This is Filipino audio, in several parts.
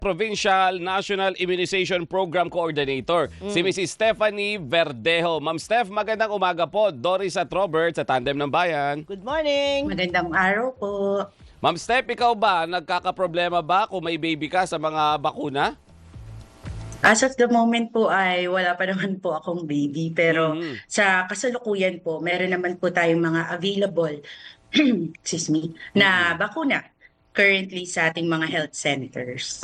Provincial National Immunization Program Coordinator, si Mrs. Stephanie Verdejo. Ma'am Steph, magandang umaga po. Doris at Robert sa Tandem ng Bayan. Good morning. Magandang araw po. Ma'am Steph, ikaw ba, nagkakaproblema ba kung may baby ka sa mga bakuna? As of the moment po ay wala pa naman po akong baby, pero sa kasalukuyan po, meron naman po tayong mga available excuse me, na bakuna currently sa ating mga health centers.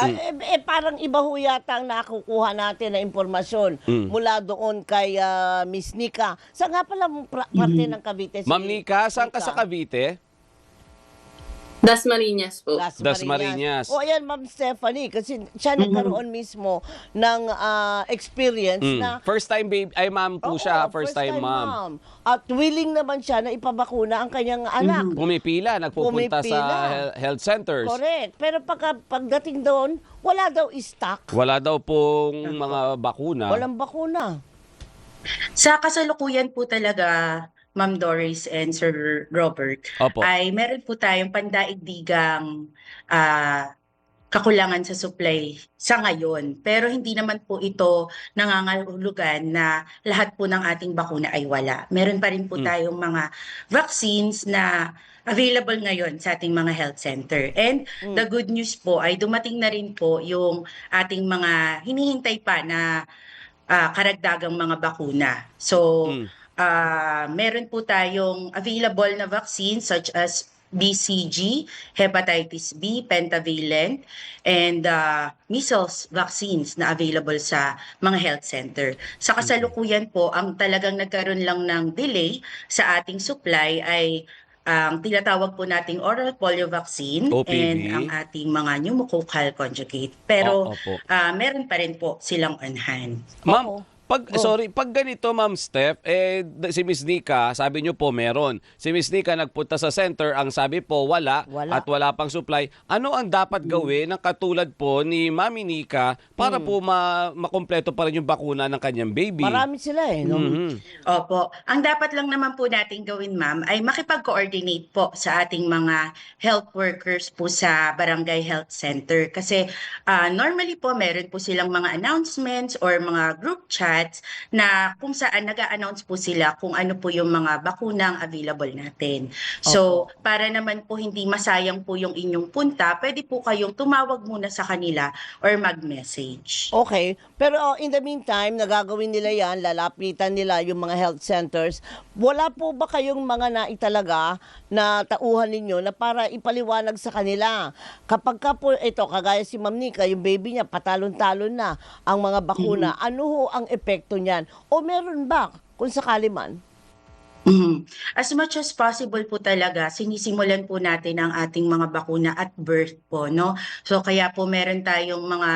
Parang iba ho yata ang nakukuha natin na impormasyon mula doon kay Miss Nika. Saan nga pala parte ng Cavite? Ma'am Nika, saan ka sa Cavite? Dasmariñas po. Dasmariñas. O ayan, Ma'am Stephanie, kasi siya nagkaroon mismo ng experience na First time baby, ay ma'am po siya, Oo, first time ma'am. At willing naman siya na ipabakuna ang kanyang anak. Pumipila, nagpupunta sa health centers. Correct. Pero pagdating doon, wala daw stock. Wala daw pong mga bakuna. Walang bakuna. Sa kasalukuyan po talaga, Ma'am Doris and Sir Robert, Opo. ay meron po tayong pandaigdigang kakulangan sa supply sa ngayon. Pero hindi naman po ito nangangahulugan na lahat po ng ating bakuna ay wala. Meron pa rin po tayong mga vaccines na available ngayon sa ating mga health center. And the good news po ay dumating na rin po yung ating mga hinihintay pa na karagdagang mga bakuna. So, meron po tayong available na vaccines such as BCG, hepatitis B, pentavalent, and measles vaccines na available sa mga health center. Sa kasalukuyan po, ang talagang nagkaroon lang ng delay sa ating supply ay ang tinatawag po nating oral polio vaccine OPV. and ang ating mga pneumococcal conjugate. Pero Opo. meron pa rin po silang on hand. Ma'am, pag ganito, Ma'am Steph, si Miss Nika, sabi niyo po meron. Si Miss Nika nagpunta sa center, ang sabi po wala. At wala pang supply. Ano ang dapat gawin ng katulad po ni Mami Nika para po makompleto pa rin yung bakuna ng kanyang baby? Marami sila no? Opo. Ang dapat lang naman po natin gawin, ma'am, ay makipag-coordinate po sa ating mga health workers po sa Barangay Health Center. Kasi normally po meron po silang mga announcements or mga group chats na kung saan nag-a-announce po sila kung ano po yung mga bakunang available natin. So, para naman po hindi masayang po yung inyong punta, pwede po kayong tumawag muna sa kanila or mag-message. Okay. Pero in the meantime, nagagawin nila yan, lalapitan nila yung mga health centers. Wala po ba kayong mga naitalaga na tauhan ninyo na para ipaliwanag sa kanila? Kapag ka po, ito, kagaya si Ma'am Nika, yung baby niya, patalon-talon na ang mga bakuna, ano ho ang epekto niyan? O meron ba, kung sakali man? As much as possible po talaga, sinisimulan po natin ang ating mga bakuna at birth po, no? So kaya po meron tayong mga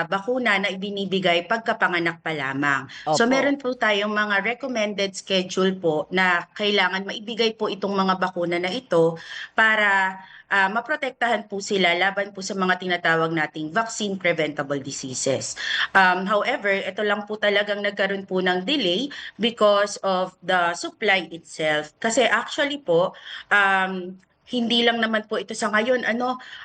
bakuna na ibinibigay pagkapanganak pa lamang. So Opo. meron po tayong mga recommended schedule po na kailangan maibigay po itong mga bakuna na ito para maprotektahan po sila laban po sa mga tinatawag nating vaccine preventable diseases. However, ito lang po talagang nagkaroon po ng delay because of the supply itself. Kasi actually po, hindi lang naman po ito sa ngayon.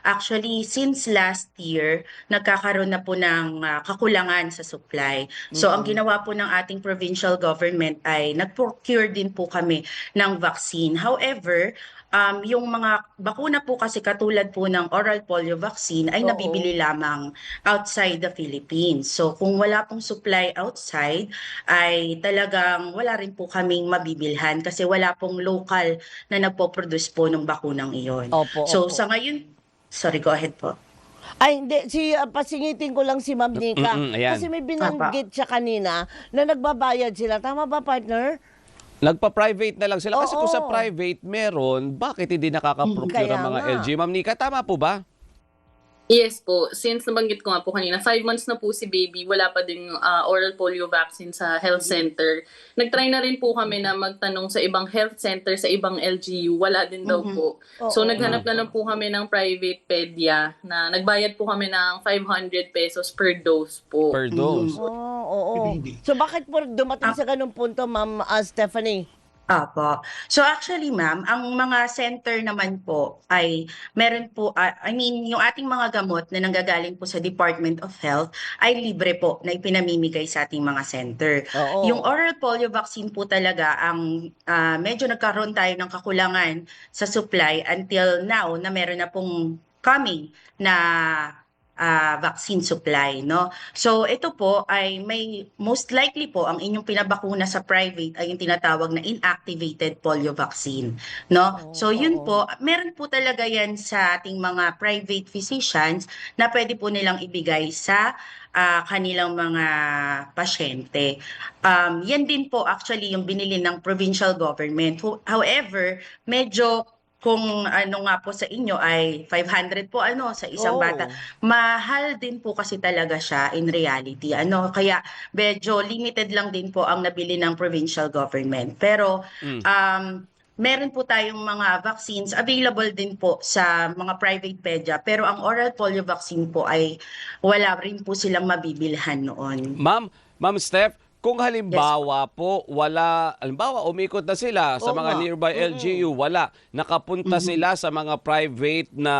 Actually, since last year, nagkakaroon na po ng kakulangan sa supply. So, ang ginawa po ng ating provincial government ay nag-procure din po kami ng vaccine. However, yung mga bakuna po kasi katulad po ng oral polio vaccine ay nabibili lamang outside the Philippines. So kung wala pong supply outside ay talagang wala rin po kaming mabibilhan kasi wala pong local na nagpo-produce po ng bakunang iyon. So sa ngayon, sorry, go ahead po. Ay, hindi. Pasingitin ko lang si Ma'am Nika. Ayan. Kasi may binanggit siya kanina na nagbabayad sila. Tama ba, partner? Nagpa-private na lang sila. Kasi kung sa Oo. private meron, bakit hindi nakaka-procure Kaya ang mga nga. LG? Ma'am Nika, tama po ba? Yes po. Since nabanggit ko nga po kanina, 5 months na po si baby, wala pa ding oral polio vaccine sa health center. Nagtry na rin po kami na magtanong sa ibang health center, sa ibang LGU, wala din daw po. So naghanap na lang po kami ng private pedia na nagbayad po kami ng 500 pesos per dose po. Per dose. Oo. So bakit po dumating sa ganung punto, Ma'am Stephanie? Opo. So actually ma'am, ang mga center naman po ay meron po, I mean yung ating mga gamot na nanggagaling po sa Department of Health ay libre po na ipinamimigay sa ating mga center. Yung Oo. oral polio vaccine po talaga ang medyo nagkaroon tayo ng kakulangan sa supply until now na meron na pong coming na vaccine supply, no? So ito po ay may most likely po ang inyong pinabakuna sa private ay yung tinatawag na inactivated polio vaccine, no? Oo, So yun oo. po, meron po talaga yan sa ating mga private physicians na pwede po nilang ibigay sa kanilang mga pasyente. Yan din po actually yung binili ng provincial government. However, medyo kung ano nga po sa inyo ay 500 po sa isang bata. Oo. Mahal din po kasi talaga siya in reality. Kaya medyo limited lang din po ang nabili ng provincial government. Pero Mm. meron po tayong mga vaccines available din po sa mga private pedia. Pero ang oral polio vaccine po ay wala rin po silang mabibilhan noon. Ma'am Steph, kung Yes po. halimbawa po halimbawa umikot na sila sa Oo mga nga. nearby LGU, wala, nakapunta sila sa mga private na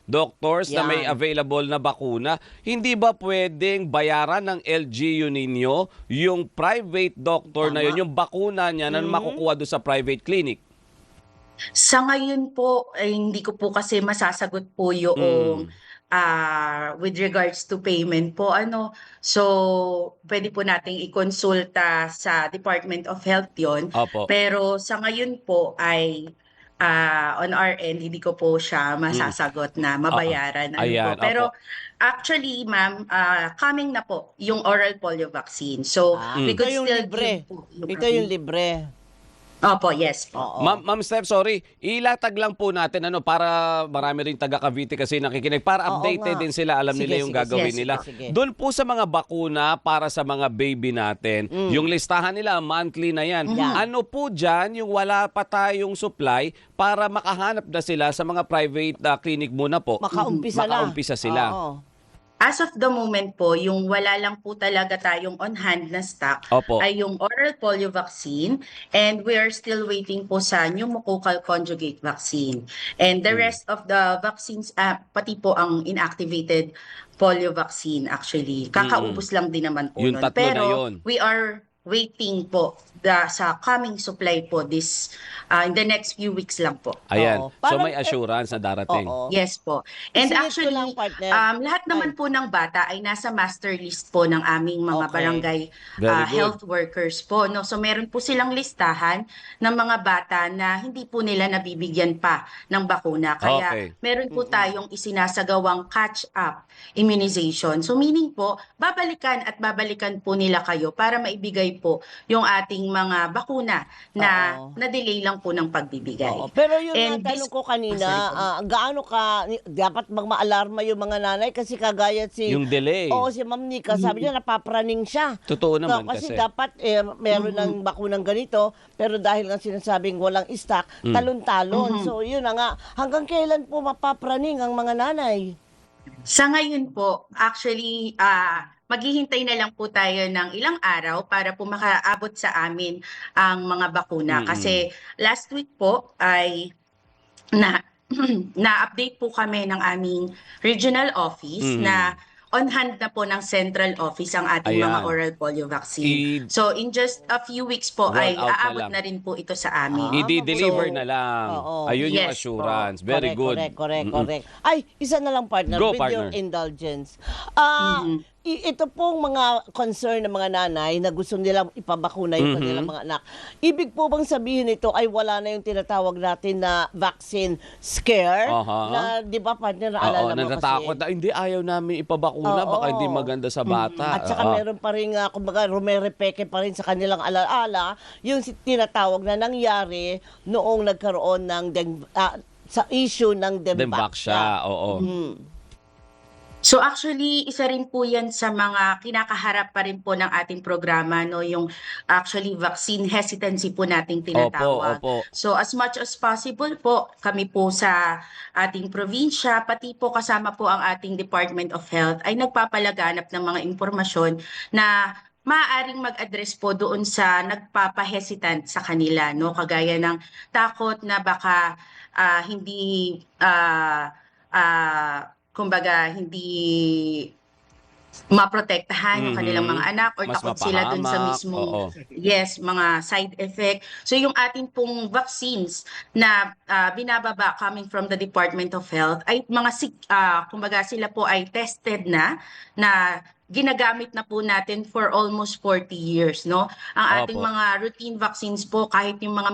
doctors na may Yan. available na bakuna, hindi ba pwedeng bayaran ng LGU ninyo yung private doctor na yun, yung bakuna niya na makukuha doon sa private clinic? Sa ngayon po, ay hindi ko po kasi masasagot po yung with regards to payment po. So, pwede po nating ikonsulta sa Department of Health yon. Opo. Pero sa ngayon po ay on our end, hindi ko po siya masasagot na mabayaran. Ayan, Pero opo. actually, ma'am, coming na po yung oral polio vaccine. So, we Ito could yung still libre. give po yung Ito yung libre. Opo, yes po. Oo. Ma'am Steph, sorry, ilatag lang po natin para marami rin taga Cavite kasi nakikinig, para Oo updated nga. din sila, alam Sige, nila yung sige, gagawin sige, nila. sige. Doon po sa mga bakuna para sa mga baby natin, yung listahan nila monthly na yan. Yeah. Ano po dyan yung wala pa tayong supply para makahanap na sila sa mga private clinic muna po? Makaumpisa na. Makaumpisa sila. Oo. As of the moment po, yung wala lang po talaga tayong on hand na stock Opo. ay yung oral polio vaccine, and we are still waiting po sa pneumococcal conjugate vaccine. And the rest of the vaccines, pati po ang inactivated polio vaccine actually, kakaubos lang din naman po Yung nun. tatlo na Pero yun. we are waiting po sa coming supply po this in the next few weeks lang po. Ayan. Oo. So Parang, may assurance na darating. Oo. Yes po. And Isingit ko actually, lang, partner. lahat naman po ng bata ay nasa master list po ng aming mga Okay. barangay Very good. health workers po. No? So meron po silang listahan ng mga bata na hindi po nila nabibigyan pa ng bakuna. Kaya Okay. meron po tayong isinasagawang catch-up immunization. So meaning po, babalikan at babalikan po nila kayo para maibigay po yung ating mga bakuna na Oo. na-delay lang po ng pagbibigay. Oo. Pero yung And natanong this- ko kanina, Sorry po. gaano dapat magma-alarma yung mga nanay kasi kagaya Yung delay. Oo, si Ma'am Nika, sabi niya napapraning siya. Totoo naman Kasi kasi. dapat meron ng bakunang ganito, pero dahil nga sinasabing walang stock, talon-talon. So yun na nga, hanggang kailan po mapapraning ang mga nanay? Sa ngayon po, actually, maghihintay na lang po tayo ng ilang araw para po makaabot sa amin ang mga bakuna. Kasi last week po ay na-update po kami ng aming regional office na on hand na po ng central office ang ating Ayan. mga oral polio vaccine. So in just a few weeks po Roll ay out na aabot lang. na rin po ito sa amin. I-deliver So, na lang. Oo. Ayun yung Yes assurance. Very good. Correct. Ay, isa na lang partner, Go, with your partner. indulgence. Ito pong mga concern ng mga nanay na gusto nilang ipabakuna yung kanilang mga anak. Ibig po bang sabihin ito ay wala na yung tinatawag natin na vaccine scare? Aha. Na, di ba partner, Oo, naalala mo natatakot kasi? na hindi ayaw namin ipabakuna, Oo. baka hindi maganda sa bata. At saka meron pa rin, kumbaga, rumerepeke pa rin sa kanilang alaala yung tinatawag na nangyari noong nagkaroon ng sa issue ng Dembak Dembaksya. siya, oo. So actually, isa rin po yan sa mga kinakaharap pa rin po ng ating programa, no? Yung actually vaccine hesitancy po nating tinatawag. Opo. So as much as possible po, kami po sa ating probinsya, pati po kasama po ang ating Department of Health, ay nagpapalaganap ng mga impormasyon na maaaring mag-address po doon sa nagpapahesitant sa kanila, no? Kagaya ng takot na baka hindi kumbaga hindi maprotektahan yung kanilang mga anak or Mas takot sila dun sa mapahamak, mismong oo. yes, mga side effect. So yung ating pong vaccines na binababa coming from the Department of Health ay mga kumbaga sila po ay tested na ginagamit na po natin for almost 40 years, no? Ang ating Opo. mga routine vaccines po, kahit yung mga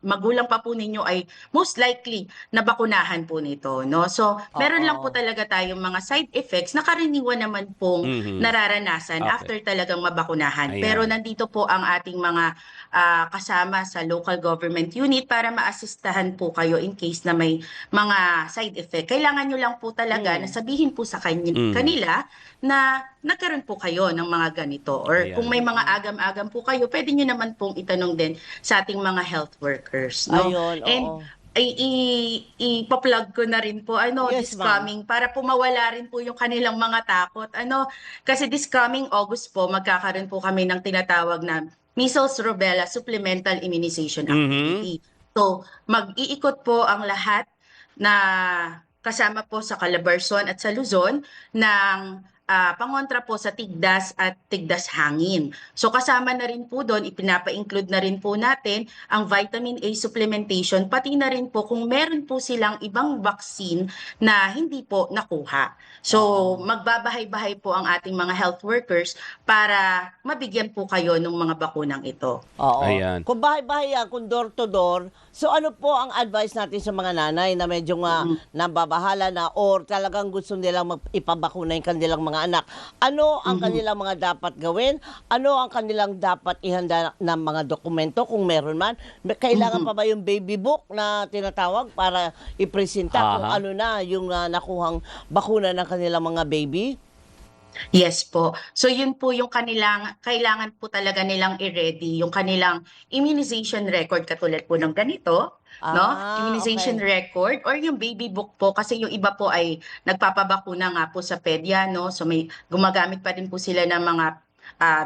magulang pa po ninyo ay most likely nabakunahan po nito, no? So, meron lang po talaga tayong mga side effects na karaniwan naman pong nararanasan Okay. after talagang mabakunahan. Ayan. Pero nandito po ang ating mga kasama sa local government unit para maasistahan po kayo in case na may mga side effect. Kailangan nyo lang po talaga na sabihin po sa kanila na nagkaroon po kayo ng mga ganito. Or Ayan. kung may mga agam-agam po kayo, pwede nyo naman pong itanong din sa ating mga health workers. No? Ayun, And oo. ipa-plug ko na rin po Yes, this ma'am. coming para po mawala rin po yung kanilang mga takot. Kasi this coming August po magkakaroon po kami ng tinatawag na measles rubella supplemental immunization activity. So mag-iikot po ang lahat na kasama po sa Calabarzon at sa Luzon ng pangontra po sa tigdas at tigdas hangin. So kasama na rin po doon, ipinapa-include na rin po natin ang vitamin A supplementation, pati na rin po kung meron po silang ibang vaccine na hindi po nakuha. So magbabahay-bahay po ang ating mga health workers para mabigyan po kayo ng mga bakunang ito. Oo. Ayan. Kung bahay-bahay yan, kung door to door, so ano po ang advice natin sa mga nanay na medyo nababahala na or talagang gusto nilang ipabakuna yung kanilang mga anak? Ano ang kanilang mga dapat gawin? Ano ang kanilang dapat ihanda ng mga dokumento kung meron man? Kailangan pa ba yung baby book na tinatawag para ipresenta kung Aha. ano na yung nakuhang bakuna ng kanilang mga baby? Yes po. So yun po yung kailangan po talaga nilang i-ready, yung kanilang immunization record katulad po ng ganito, no? Immunization record or yung baby book po kasi yung iba po ay nagpapabakuna nga po sa pedya, no? So may gumagamit pa rin po sila ng mga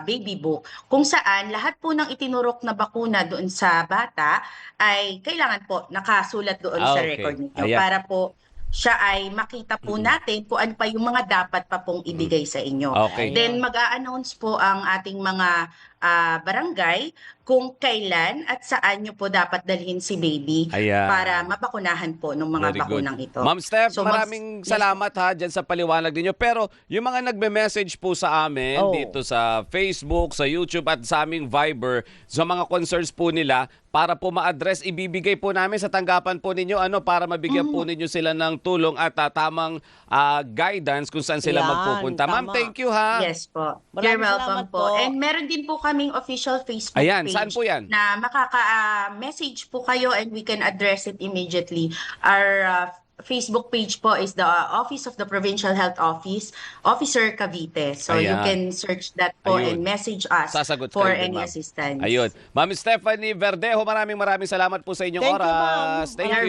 baby book kung saan lahat po ng itinurok na bakuna doon sa bata ay kailangan po nakasulat doon sa Okay. record ninyo Ayan. para po siya ay makita po natin kung ano pa yung mga dapat pa pong ibigay sa inyo. Okay. Then mag-a-announce po ang ating mga barangay kung kailan at saan nyo po dapat dalhin si baby Ayan. para mabakunahan po ng mga Very good. bakunang ito. Ma'am Steph, So, maraming yes, salamat ha dyan sa paliwanag ninyo. Pero yung mga nagme-message po sa amin Oh. dito sa Facebook, sa YouTube at sa aming Viber, sa mga concerns po nila, para po ma-address, ibibigay po namin sa tanggapan po ninyo para mabigyan po ninyo sila ng tulong at tamang guidance kung saan sila Yan, magpupunta. Ma'am, tama. thank you ha. Yes po. Maraming You're welcome salamat po. po. And meron din po kaming official Facebook Ayan, page saan po yan? na makaka-message po kayo and we can address it immediately. Our Facebook page po is the Office of the Provincial Health Officer Cavite. So you Ayan. can search that po Ayun. and message us Sasagot for kayo din, any ma'am. assistance. Ayun. Ma'am Stephanie Verdejo, maraming salamat po sa inyong Thank you, ma'am. oras. Thank You're you.